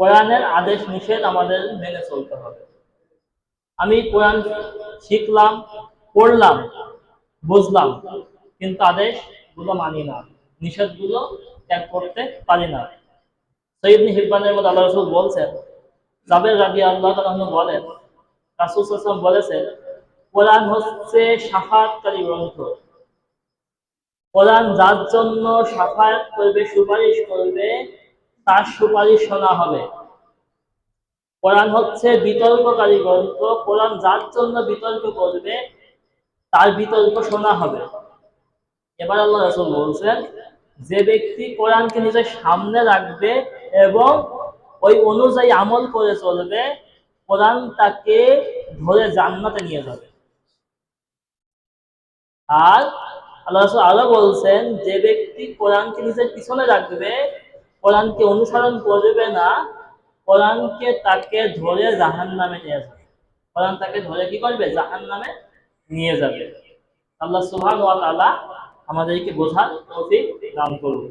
কোরআনের আদেশ নিষেধ আমাদের মেনে চলতে হবে। আমি কোরআন শিখলাম, পড়লাম, বুঝলাম, কিন্তু আদেশ গুলো মানি না, নিষেধ গুলো ত্যাগ করতে পারি না। সৈয়দ ইবনে হিব্বানের মধ্যে আল্লাহ রাসূল বলছেন, জাবের রাদিয়াল্লাহু তাআলা আনহু বলেন, রাসূল সাল্লাল্লাহু আলাইহি ওয়াসাল্লাম বলেছেন, কোরআন হচ্ছে শাফাআতকারী গ্রন্থ। কোরআন যার জন্য শাফায়াত করবে, সুপারিশ করবে, তার সুপারিশ শোনা হবে। কোরআন হচ্ছে বিতর্ককারী গ্রন্থ। কোরআন যার জন্য বিতর্ক করবে, তার বিতর্ক শোনা হবে। এবার আল্লাহ রাসূল বলছেন, যে ব্যক্তি কোরআনকে নিজের সামনে রাখবে এবং ওই অনুযায়ী আমল করে চলবে, কোরআন তাকে ধরে জান্নাতে নিয়ে যাবে। আর আল্লাহ রাসূল আরো বলছেন, যে ব্যক্তি কোরআনকে নিজের পিছনে রাখবে, কোরআনকে অনুসরণ করবে না, কোরআনকে তাকে ধরে জাহান্নামে নিয়ে যাবে। কোরআন তাকে ধরে কি করবে? জাহান্নামে নিয়ে যাবে। আল্লাহ সুবহানাহু ওয়া তাআলা আমাদেরকে বোঝার তৌফিক দান করুন।